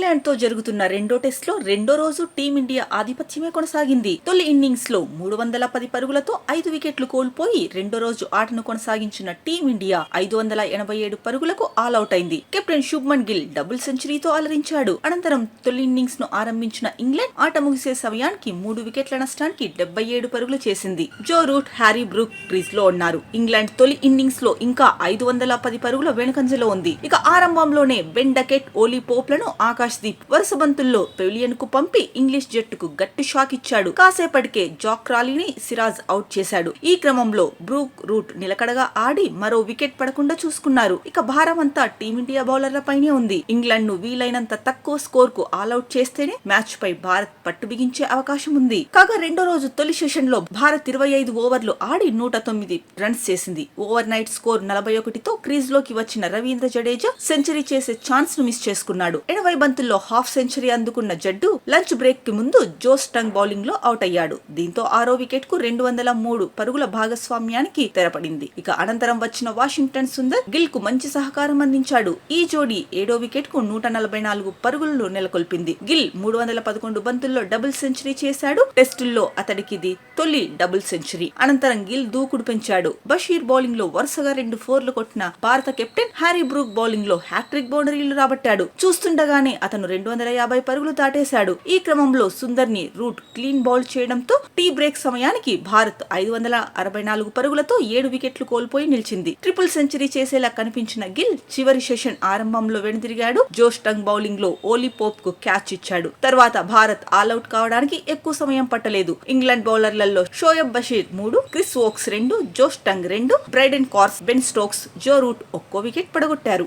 England తో జరుగుతున్న రెండో టెస్ట్ లో రెండో రోజు టీమిండియా ఆధిపత్యమే కొనసాగింది. తొలి ఇన్నింగ్స్ లో 310 పరుగులతో 5 వికెట్లు కోల్పోయి రెండో రోజు ఆటను కొనసాగించిన టీమిండియా 587 పరుగులకు ఆల్అౌట్ అయింది. కెప్టెన్ శుభ్మన్ గిల్ డబుల్ సెంచరీతో అలరించాడు. అనంతరం తొలి ఇన్నింగ్స్ ను ఆరంభించిన ఇంగ్లాండ్ ఆట ముగిసే సమయానికి 3 వికెట్ల నష్టానికి 77 పరుగులు చేసింది. Joe Root, Harry Brook crease లో ఉన్నారు. ఇంగ్లాండ్ తొలి ఇన్నింగ్స్ లో ఇంకా 510 పరుగుల వెనుకంజలో ఉంది. ఇక ఆరంభంలోనే బెన్ డకెట్, ఓలీ పోప్లను ఆకాశ్దీప్ వరుస బంతుల్లో పెవిలియన్ కు పంపి ఇంగ్లీష్ జట్టుకు గట్టి షాక్ ఇచ్చాడు. కాసేపటికే జాక్ క్రాలీని సిరాజ్ అవుట్ చేశాడు. ఈ క్రమంలో బ్రూక్, రూట్ నిలకడగా ఆడి మరో వికెట్ పడకుండా చూసుకున్నారు. ఇక భారం అంతా టీమిండియా బౌలర్ల పైనే ఉంది. ఇంగ్లాండ్ ను వీలైనంత తక్కువ స్కోర్ కు ఆల్అౌట్ చేస్తేనే మ్యాచ్ పై భారత్ పట్టు బిగించే అవకాశం ఉంది. కాగా రెండో రోజు తొలి సెషన్ లో భారత్ 25 ఓవర్లు ఆడి 109 రన్స్ చేసింది. ఓవర్ నైట్ స్కోర్ 41తో క్రీజ్ లోకి వచ్చిన రవీంద్ర జడేజా సెంచరీ చేసే ఛాన్స్ ను మిస్ చేసుకున్నాడు. 80 బంతుల్లో హాఫ్ సెంచరీ అందుకున్న జడ్డు లంచ్ బ్రేక్ కి ముందు జోస్ టంగ్ బౌలింగ్ లో అవుట్ అయ్యాడు. దీంతో ఆరో వికెట్ కు 203 పరుగుల భాగస్వామ్యానికి తెరపడింది. ఇక అనంతరం వచ్చిన వాషింగ్టన్ సుందర్ గిల్ కు మంచి సహకారం అందించాడు. ఈ జోడీ ఏడో వికెట్ కు 144 పరుగులను నెలకొల్పింది. గిల్ 311 బంతుల్లో డబుల్ సెంచరీ చేశాడు. టెస్టుల్లో అతడికిది తొలి డబుల్ సెంచరీ. అనంతరం గిల్ దూకుడు పెంచాడు. బషీర్ బౌలింగ్ లో వరుసగా 2 ఫోర్లు కొట్టిన భారత కెప్టెన్ హ్యారీ బ్రూక్ బౌలింగ్ లో హ్యాట్రిక్ బౌండరీలు రాబట్టాడు. చూస్తుండగానే అతను 250 పరుగులు దాటేశాడు. ఈ క్రమంలో సుందర్ ని రూట్ క్లీన్ బౌల్ చేయడంతో టీ బ్రేక్ సమయానికి భారత్ 564 పరుగులతో 7 వికెట్లు కోల్పోయి నిలిచింది. ట్రిపుల్ సెంచరీ చేసేలా కనిపించిన గిల్ చివరి సెషన్ ఆరంభంలో వెనుదిరిగాడు. జోష్ టంగ్ బౌలింగ్ లో ఓలీ పోప్ కు క్యాచ్ ఇచ్చాడు. తర్వాత భారత్ ఆల్అౌట్ కావడానికి ఎక్కువ సమయం పట్టలేదు. ఇంగ్లాండ్ బౌలర్లలో Shoaib Basheer 3, Chris Woakes 2, Josh Tongue 2, Brydon Carse, Ben Stokes, Joe Root ఒక్కో వికెట్ పడగొట్టారు.